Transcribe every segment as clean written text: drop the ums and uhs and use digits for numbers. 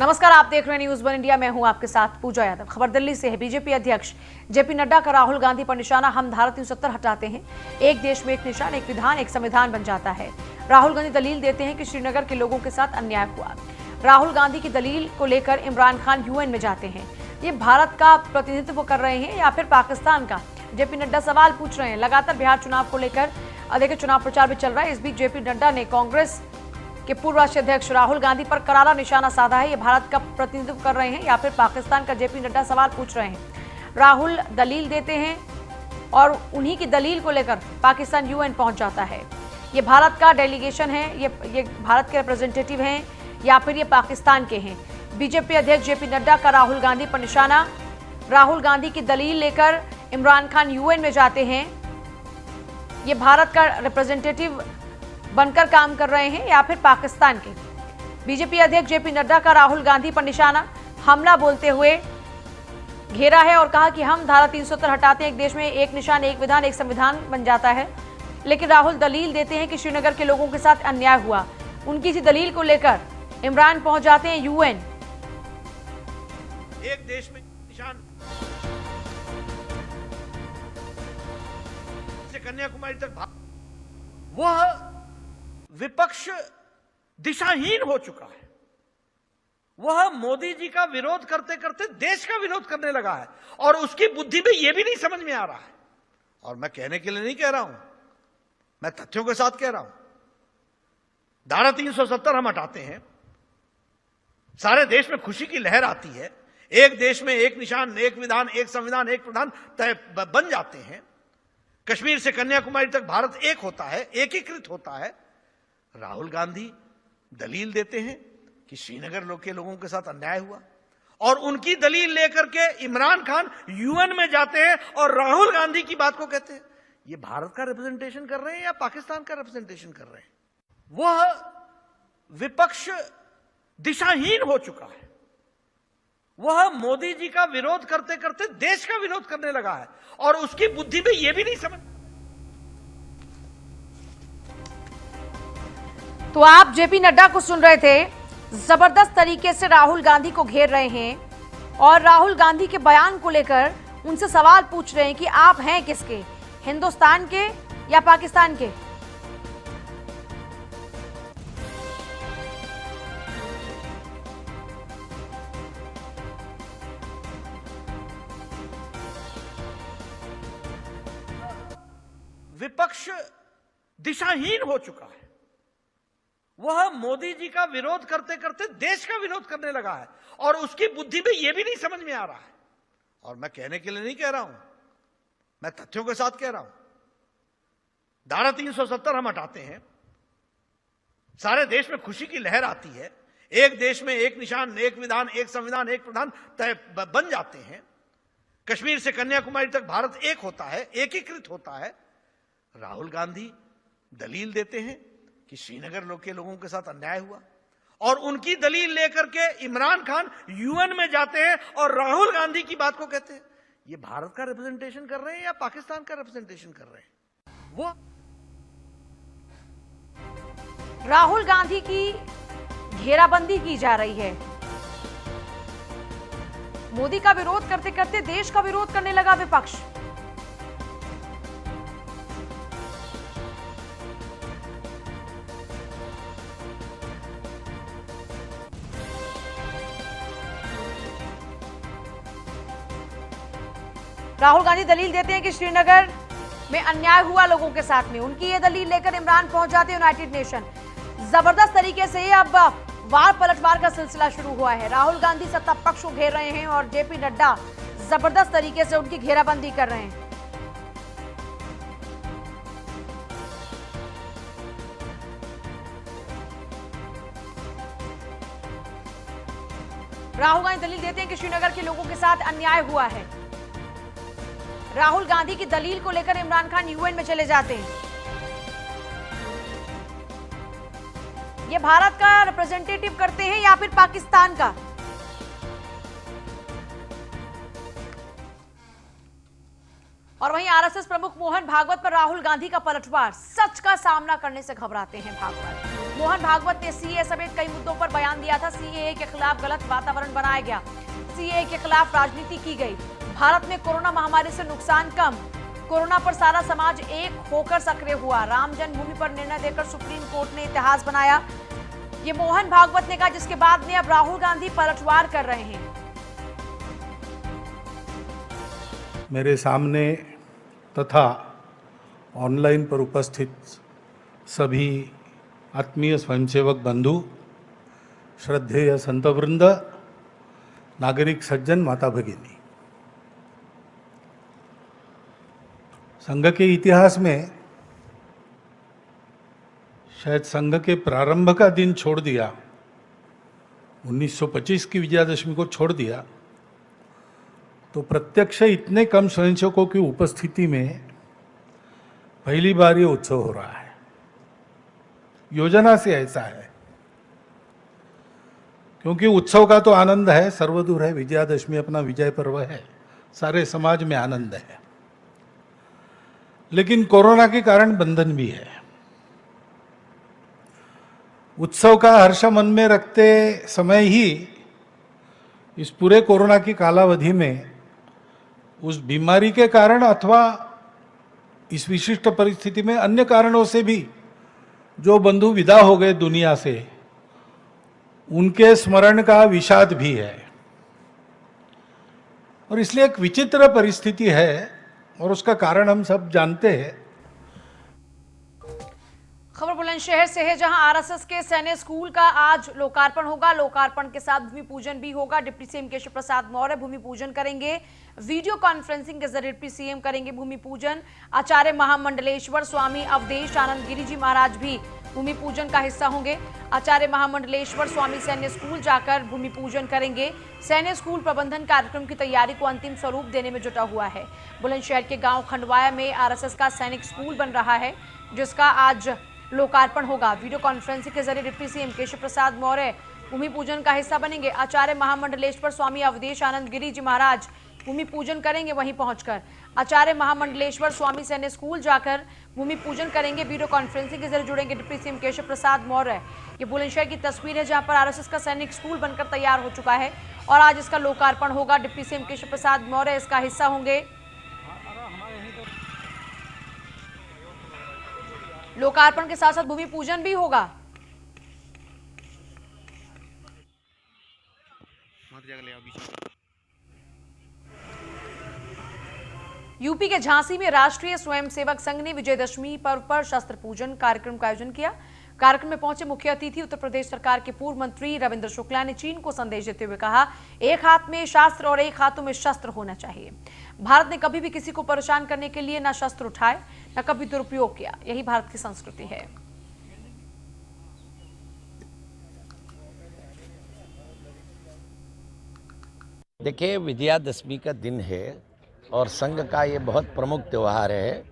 नमस्कार, आप देख रहे हैं न्यूज़ वन इंडिया। मैं हूं आपके साथ पूजा यादव। खबर दिल्ली से है। बीजेपी अध्यक्ष जेपी नड्डा का राहुल गांधी पर निशाना। हम धारा 370 हटाते हैं। एक देश में एक निशान, एक विधान, एक संविधान बन जाता है। राहुल गांधी दलील देते हैं कि श्रीनगर के लोगों के साथ अन्याय हुआ। राहुल गांधी की दलील को लेकर इमरान खान यूएन में जाते हैं। ये भारत का प्रतिनिधित्व कर रहे हैं या फिर पाकिस्तान का? जेपी नड्डा सवाल पूछ रहे हैं। लगातार बिहार चुनाव को लेकर देखिए चुनाव प्रचार भी चल रहा है। इस बीच जेपी नड्डा ने कांग्रेस के पूर्व राष्ट्रीय अध्यक्ष राहुल गांधी पर करारा निशाना साधा है। ये भारत का प्रतिनिधित्व कर रहे हैं या फिर पाकिस्तान का? जेपी नड्डा सवाल पूछ रहे हैं। राहुल दलील देते हैं और उन्हीं की दलील को लेकर पाकिस्तान यूएन पहुंच जाता है। ये भारत का डेलीगेशन है, ये भारत के रिप्रेजेंटेटिव हैं या फिर ये पाकिस्तान के हैं? बीजेपी अध्यक्ष जेपी नड्डा का राहुल गांधी पर निशाना। राहुल गांधी की दलील लेकर इमरान खान यूएन में जाते हैं। ये भारत का रिप्रेजेंटेटिव बनकर काम कर रहे हैं या फिर पाकिस्तान के? बीजेपी अध्यक्ष जेपी नड्डा का राहुल गांधी पर निशाना। हमला बोलते हुए घेरा है और कहा कि हम धारा 370 हटाते हैं। एक देश में एक निशान, एक विधान, एक संविधान बन जाता है। लेकिन राहुल दलील देते हैं कि श्रीनगर के लोगों के साथ अन्याय हुआ। उनकी इसी दलील को लेकर इमरान पहुंच जाते हैं यूएन। एक देश में निशान से कन्याकुमारी तक वह विपक्ष दिशाहीन हो चुका है। वह मोदी जी का विरोध करते करते देश का विरोध करने लगा है और उसकी बुद्धि में यह भी नहीं समझ में आ रहा है। और मैं कहने के लिए नहीं कह रहा हूं, मैं तथ्यों के साथ कह रहा हूं। धारा 370 हम हटाते हैं, सारे देश में खुशी की लहर आती है। एक देश में एक निशान, एक विधान, एक संविधान, एक प्रधान तय बन जाते हैं। कश्मीर से कन्याकुमारी तक भारत एक होता है, एकीकृत होता है। राहुल गांधी दलील देते हैं कि श्रीनगर के लोगों के साथ अन्याय हुआ और उनकी दलील लेकर के इमरान खान यूएन में जाते हैं और राहुल गांधी की बात को कहते हैं। ये भारत का रिप्रेजेंटेशन कर रहे हैं या पाकिस्तान का रिप्रेजेंटेशन कर रहे हैं? वह विपक्ष दिशाहीन हो चुका है। वह मोदी जी का विरोध करते करते देश का विरोध करने लगा है और उसकी बुद्धि में यह भी नहीं समझ। तो आप जेपी नड्डा को सुन रहे थे। जबरदस्त तरीके से राहुल गांधी को घेर रहे हैं और राहुल गांधी के बयान को लेकर उनसे सवाल पूछ रहे हैं कि आप हैं किसके, हिंदुस्तान के या पाकिस्तान के? विपक्ष दिशाहीन हो चुका है। वह मोदी जी का विरोध करते करते देश का विरोध करने लगा है और उसकी बुद्धि में यह भी नहीं समझ में आ रहा है। और मैं कहने के लिए नहीं कह रहा हूं, मैं तथ्यों के साथ कह रहा हूं। धारा 370 हम हटाते हैं, सारे देश में खुशी की लहर आती है। एक देश में एक निशान, एक विधान, एक संविधान, एक प्रधान तय बन जाते हैं। कश्मीर से कन्याकुमारी तक भारत एक होता है, एकीकृत होता है। राहुल गांधी दलील देते हैं कि श्रीनगर के लोगों के साथ अन्याय हुआ और उनकी दलील लेकर के इमरान खान यूएन में जाते हैं और राहुल गांधी की बात को कहते हैं। ये भारत का रिप्रेजेंटेशन कर रहे हैं या पाकिस्तान का रिप्रेजेंटेशन कर रहे हैं? वो राहुल गांधी की घेराबंदी की जा रही है। मोदी का विरोध करते करते देश का विरोध करने लगा विपक्ष। राहुल गांधी दलील देते हैं कि श्रीनगर में अन्याय हुआ लोगों के साथ में। उनकी ये दलील लेकर इमरान पहुंच जाते हैं यूनाइटेड नेशन। जबरदस्त तरीके से अब वार पलटवार का सिलसिला शुरू हुआ है। राहुल गांधी सत्ता पक्ष को घेर रहे हैं और जेपी नड्डा जबरदस्त तरीके से उनकी घेराबंदी कर रहे हैं। राहुल गांधी दलील देते हैं कि श्रीनगर के लोगों के साथ अन्याय हुआ है। राहुल गांधी की दलील को लेकर इमरान खान यूएन में चले जाते हैं। ये भारत का रिप्रेजेंटेटिव करते हैं या फिर पाकिस्तान का? और वहीं आरएसएस प्रमुख मोहन भागवत पर राहुल गांधी का पलटवार। सच का सामना करने से घबराते हैं भागवत। मोहन भागवत ने सीए समेत कई मुद्दों पर बयान दिया था। सीए के खिलाफ गलत वातावरण बनाया गया, सीए के खिलाफ राजनीति की गई। भारत में कोरोना महामारी से नुकसान कम, कोरोना पर सारा समाज एक होकर सक्रिय हुआ। राम जन्मभूमि पर निर्णय देकर सुप्रीम कोर्ट ने इतिहास बनाया, ये मोहन भागवत ने कहा, जिसके बाद में अब राहुल गांधी पलटवार कर रहे हैं। मेरे सामने तथा ऑनलाइन पर उपस्थित सभी आत्मीय स्वयंसेवक बंधु, श्रद्धेय संतवृंद, नागरिक सज्जन, माता भगिनी, संघ के इतिहास में शायद संघ के प्रारंभ का दिन छोड़ दिया, 1925 की विजयादशमी को छोड़ दिया, तो प्रत्यक्ष इतने कम स्वयंसेवकों की उपस्थिति में पहली बार ये उत्सव हो रहा है। योजना से ऐसा है, क्योंकि उत्सव का तो आनंद है, सर्वदूर है, विजयादशमी अपना विजय पर्व है, सारे समाज में आनंद है, लेकिन कोरोना के कारण बंधन भी है। उत्सव का हर्ष मन में रखते समय ही इस पूरे कोरोना की कालावधि में उस बीमारी के कारण अथवा इस विशिष्ट परिस्थिति में अन्य कारणों से भी जो बंधु विदा हो गए दुनिया से, उनके स्मरण का विषाद भी है। और इसलिए एक विचित्र परिस्थिति है और उसका कारण हम सब जानते हैं। खबर बुलंदशहर से है, जहां आरएसएस के सैन्य स्कूल का आज लोकार्पण होगा। लोकार्पण के साथ भूमि पूजन भी होगा। डिप्टी सीएम केशव प्रसाद मौर्य भूमि पूजन करेंगे, वीडियो कॉन्फ्रेंसिंग के जरिए डिप्टी सीएम करेंगे भूमि पूजन। आचार्य महामंडलेश्वर स्वामी अवधेश आनंद गिरी जी महाराज भी भूमि पूजन का हिस्सा होंगे। आचार्य महामंडलेश्वर स्वामी सैन्य स्कूल जाकर भूमि पूजन करेंगे। सैन्य स्कूल प्रबंधन कार्यक्रम की तैयारी को अंतिम स्वरूप देने में जुटा हुआ है। बुलंदशहर के गांव खंडवाया में आरएसएस का सैनिक स्कूल बन रहा है, जिसका आज लोकार्पण होगा। वीडियो कॉन्फ्रेंसिंग के जरिए डिप्टी सीएम केशव प्रसाद मौर्य भूमि पूजन का हिस्सा बनेंगे। आचार्य महामंडलेश्वर स्वामी अवधेश आनंद गिरी जी महाराज भूमि पूजन करेंगे, वहीं पहुंचकर आचार्य महामंडलेश्वर स्वामी सैन्य स्कूल जाकर भूमि पूजन करेंगे। वीडियो कॉन्फ्रेंसिंग के जरिए जुड़ेंगे डिप्टी सीएम केशव प्रसाद मौर्य। ये बुलंदशहर की तस्वीर है, जहां पर आरएसएस का सैनिक स्कूल बनकर तैयार हो चुका है और आज इसका लोकार्पण होगा। डिप्टी सीएम केशव प्रसाद मौर्य इसका हिस्सा होंगे। लोकार्पण के साथ साथ भूमि पूजन भी होगा। यूपी के झांसी में राष्ट्रीय स्वयंसेवक संघ ने विजयदशमी पर्व पर शस्त्र पूजन कार्यक्रम का आयोजन किया। कार्यक्रम में पहुंचे मुख्य अतिथि उत्तर प्रदेश सरकार के पूर्व मंत्री रविंद्र शुक्ला ने चीन को संदेश देते हुए कहा, एक हाथ में शास्त्र और एक हाथों में शस्त्र होना चाहिए। भारत ने कभी भी किसी को परेशान करने के लिए न शस्त्र उठाए न कभी दुरुपयोग किया, यही भारत की संस्कृति है। देखिए, विजयादशमी का दिन है और संघ का ये बहुत प्रमुख त्यौहार है।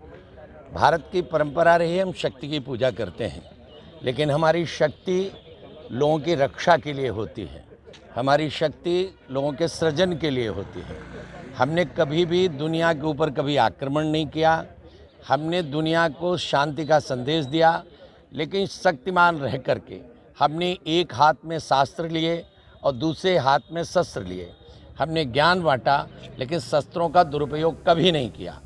भारत की परंपरा रही है, हम शक्ति की पूजा करते हैं, लेकिन हमारी शक्ति लोगों की रक्षा के लिए होती है, हमारी शक्ति लोगों के सृजन के लिए होती है। हमने कभी भी दुनिया के ऊपर कभी आक्रमण नहीं किया, हमने दुनिया को शांति का संदेश दिया, लेकिन शक्तिमान रह करके हमने एक हाथ में शास्त्र लिए और दूसरे हाथ में शस्त्र लिए। हमने ज्ञान बांटा, लेकिन शस्त्रों का दुरुपयोग कभी नहीं किया।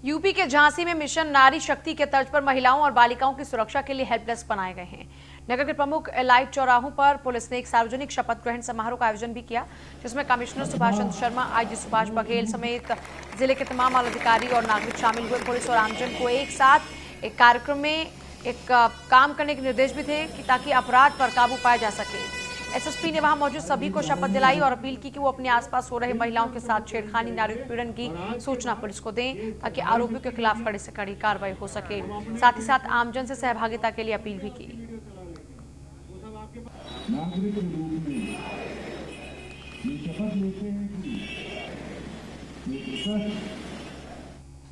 यूपी के झांसी में मिशन नारी शक्ति के तर्ज पर महिलाओं और बालिकाओं की सुरक्षा के लिए हेल्प डेस्क बनाए गए हैं। नगर के प्रमुख लाइट चौराहों पर पुलिस ने एक सार्वजनिक शपथ ग्रहण समारोह का आयोजन भी किया, जिसमें कमिश्नर सुभाष चंद्र शर्मा, आईजी सुभाष बघेल समेत जिले के तमाम अधिकारी और नागरिक शामिल हुए। पुलिस और आमजन को एक साथ एक कार्यक्रम में एक काम करने के निर्देश भी थे कि ताकि अपराध पर काबू पाया जा सके। एसएसपी ने वहां मौजूद सभी को शपथ दिलाई और अपील की कि वो अपने आसपास हो रहे महिलाओं के साथ छेड़खानी, नारी उत्पीड़न की सूचना पुलिस को दें, ताकि आरोपियों के खिलाफ कड़ी से कड़ी कार्रवाई हो सके। साथ ही साथ आमजन से सहभागिता के लिए अपील भी की।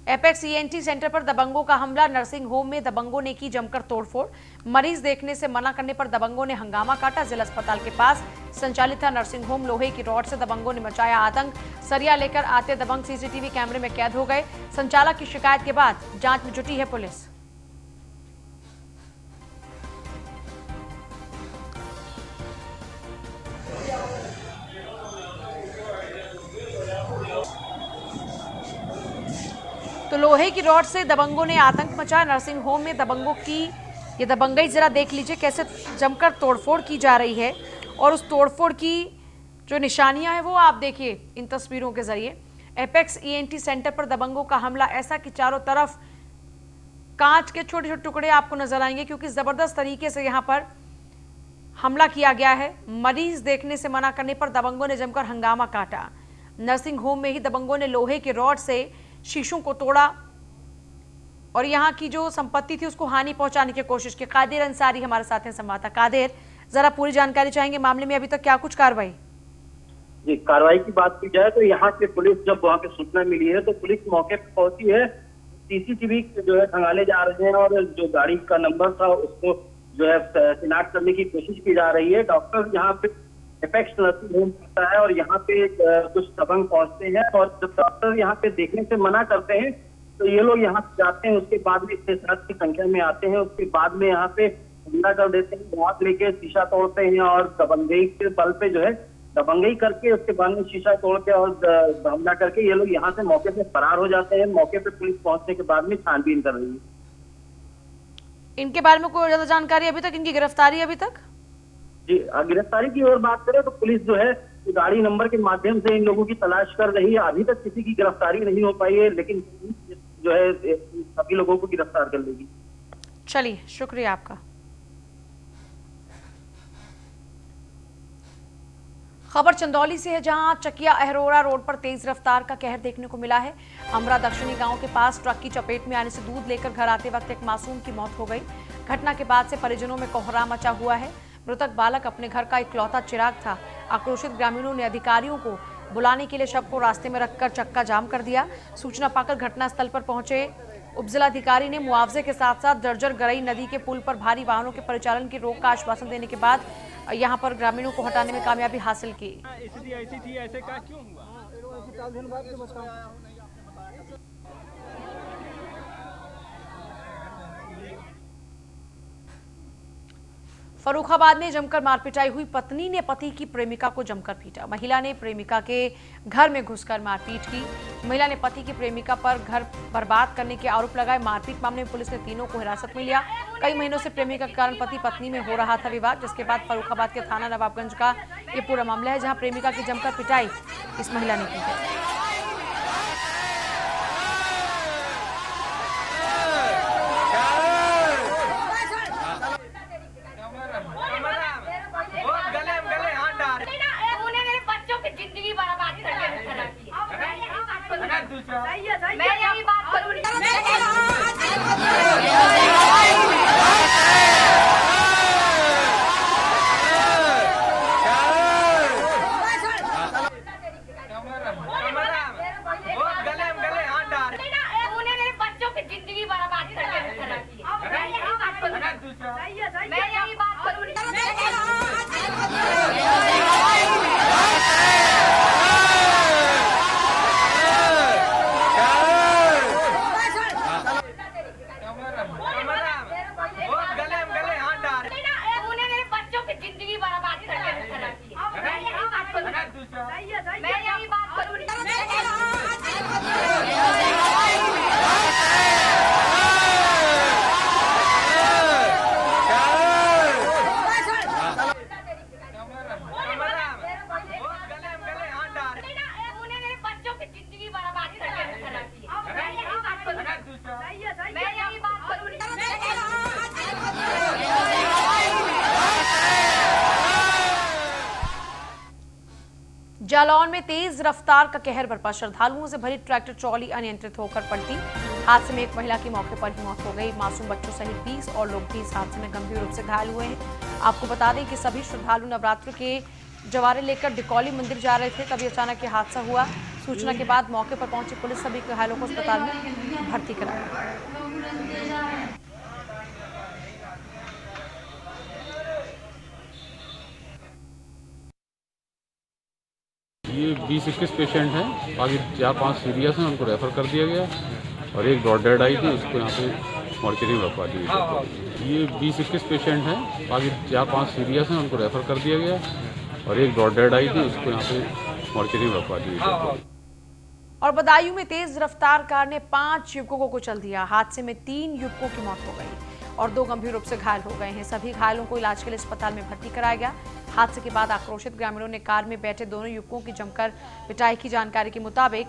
एपेक्स ईएनटी सेंटर पर दबंगों का हमला। नर्सिंग होम में दबंगों ने की जमकर तोड़फोड़। मरीज देखने से मना करने पर दबंगों ने हंगामा काटा। जिला अस्पताल के पास संचालित था नर्सिंग होम। लोहे की रॉड से दबंगों ने मचाया आतंक। सरिया लेकर आते दबंग सीसीटीवी कैमरे में कैद हो गए। संचालक की शिकायत के बाद जांच में जुटी है पुलिस। लोहे की रॉड से दबंगों ने आतंक मचाया। नर्सिंग होम में दबंगों की ये दबंगई जरा देख लीजिए कैसे जमकर तोड़फोड़ की जा रही है। और उस तोड़फोड़ की जो निशानियां हैं वो आप देखिए इन तस्वीरों के जरिए। एपेक्स ईएनटी सेंटर पर दबंगों का हमला ऐसा कि चारों तरफ कांच के छोटे छोटे टुकड़े आपको नजर आएंगे, क्योंकि जबरदस्त तरीके से यहां पर हमला किया गया है। मरीज देखने से मना करने पर दबंगों ने जमकर हंगामा काटा। नर्सिंग होम में ही दबंगों ने लोहे के रॉड से शीशों को तोड़ा और यहां की जो संपत्ति थी उसको हानि पहुंचाने की कोशिश की। कादिर अंसारी हमारे साथ हैं संवाददाता। कादिर, जरा पूरी जानकारी चाहेंगे, मामले में अभी तक क्या कुछ कार्रवाई? जी, कार्रवाई की बात की जाए तो यहाँ से पुलिस जब वहाँ पे सूचना मिली है तो पुलिस मौके पर पहुंची है। सीसीटीवी जो है खंगाले जा रहे हैं और जो गाड़ी का नंबर था उसको जो है शिनाख्त करने की कोशिश की जा रही है। डॉक्टर यहाँ पे एपेक्स नर्सिंग होम होता है और यहाँ पे कुछ दबंग पहुंचते हैं और जब डॉक्टर यहाँ पे देखने से मना करते हैं तो ये लोग यहाँ से जाते हैं। उसके बाद में 6-7 की संख्या में आते हैं। उसके बाद में यहाँ पे हमला कर देते हैं, हाथ लेके शीशा तोड़ते हैं और दबंगई के बल पे जो है दबंगई करके उसके बाद में शीशा तोड़ के और हमला करके ये लोग यहाँ से मौके से फरार हो जाते हैं। मौके पे पुलिस पहुंचने के बाद में छानबीन कर रही है। इनके बारे में कोई ज्यादा जानकारी अभी तक, इनकी गिरफ्तारी अभी तक? जी, गिरफ्तारी की ओर बात करें तो पुलिस जो है गाड़ी नंबर के माध्यम से इन लोगों की तलाश कर रही है। अभी तक किसी की गिरफ्तारी नहीं हो पाई है, लेकिन जो है सभी लोगों को गिरफ्तार कर लेगी। चलिए, शुक्रिया आपका। खबर चंदौली से है, जहां चकिया अहरोरा रोड पर तेज रफ्तार का कहर देखने को मिला है। अमरा दक्षिणी गांव के पास ट्रक की चपेट में आने से दूध लेकर घर आते वक्त एक मासूम की मौत हो गई। घटना के बाद से परिजनों में कोहराम मचा हुआ है। मृतक बालक अपने घर का इकलौता चिराग था। आक्रोशित ग्रामीणों ने अधिकारियों को बुलाने के लिए शव को रास्ते में रखकर चक्का जाम कर दिया। सूचना पाकर घटनास्थल पर पहुंचे उपजिलाधिकारी ने मुआवजे के साथ साथ जर्जर गरई नदी के पुल पर भारी वाहनों के परिचालन की रोक का आश्वासन देने के बाद यहां पर ग्रामीणों को हटाने में कामयाबी हासिल की। ऐसे का क्यों हुआ? फर्रुखाबाद में जमकर मारपिटाई हुई। पत्नी ने पति की प्रेमिका को जमकर पीटा। महिला ने प्रेमिका के घर में घुसकर मारपीट की। महिला ने पति की प्रेमिका पर घर बर्बाद करने के आरोप लगाए। मारपीट मामले में पुलिस ने तीनों को हिरासत में लिया। कई महीनों से प्रेमिका के कारण पति पत्नी में हो रहा था विवाद, जिसके बाद फर्रुखाबाद के थाना नवाबगंज का ये पूरा मामला है, जहां प्रेमिका की जमकर पिटाई इस महिला ने की है। मैं यही बात करूंगी। मेरे बच्चों की जिंदगी बर्बाद करके रखी है। मैं यही बात करूंगी। जालौन में तेज रफ्तार का कहर बरपा। श्रद्धालुओं से भरी ट्रैक्टर ट्रॉली अनियंत्रित होकर पलटी। हादसे में एक महिला की मौके पर ही मौत हो गई। मासूम बच्चों सहित 20 और लोग भी इस हादसे में गंभीर रूप से घायल हुए हैं। आपको बता दें कि सभी श्रद्धालु नवरात्र के जवारे लेकर डिकौली मंदिर जा रहे थे, तभी अचानक ये हादसा हुआ। सूचना के बाद मौके पर पहुंची पुलिस सभी घायलों को अस्पताल में भर्ती कराया। ये 20-21 पेशेंट हैं, बाकी 4-5 सीरियस हैं, उनको रेफर कर दिया गया और एक ब्रॉड डेड आई थी, उसको यहाँ पे मॉर्चरी में रखवा दी गई। ये 20-21 पेशेंट हैं, बाकी 4-5 सीरियस हैं, उनको रेफर कर दिया गया और एक ब्रॉड डेड आई थी, उसको यहाँ पे मॉर्चरी में रखवा दी गई। और बदायूं में तेज रफ्तार कार ने 5 युवकों को कुचल दिया। हादसे में 3 युवकों की मौत हो गई और 2 गंभीर रूप से घायल हो गए हैं। सभी घायलों को इलाज के लिए अस्पताल में भर्ती कराया गया। हादसे के बाद आक्रोशित ग्रामीणों ने कार में बैठे दोनों युवकों की जमकर पिटाई की। जानकारी के मुताबिक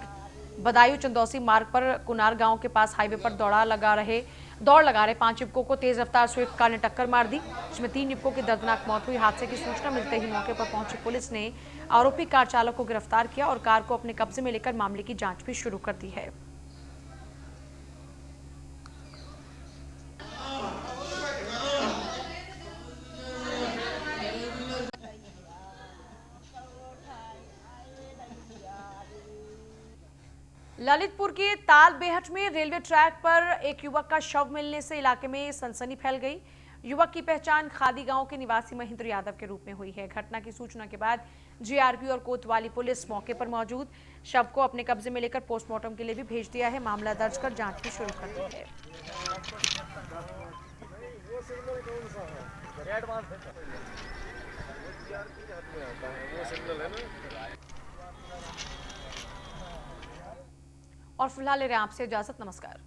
बदायूं चंदौसी मार्ग पर कुनार गांव के पास हाईवे पर दौड़ लगा रहे 5 युवकों को तेज रफ्तार स्विफ्ट कार ने टक्कर मार दी, जिसमें 3 युवकों की दर्दनाक मौत हुई। हादसे की सूचना मिलते ही मौके पर पहुंची पुलिस ने आरोपी कार चालक को गिरफ्तार किया और कार को अपने कब्जे में लेकर मामले की जांच भी शुरू कर दी है। ललितपुर के तालबेहट में रेलवे ट्रैक पर एक युवक का शव मिलने से इलाके में सनसनी फैल गई। युवक की पहचान खादी गांव के निवासी महेंद्र यादव के रूप में हुई है। घटना की सूचना के बाद जीआरपी और कोतवाली पुलिस मौके पर मौजूद, शव को अपने कब्जे में लेकर पोस्टमार्टम के लिए भी भेज दिया है। मामला दर्ज कर जांच भी शुरू कर दी है। और फिलहाल ले रहे हैं आपसे इजाजत। नमस्कार।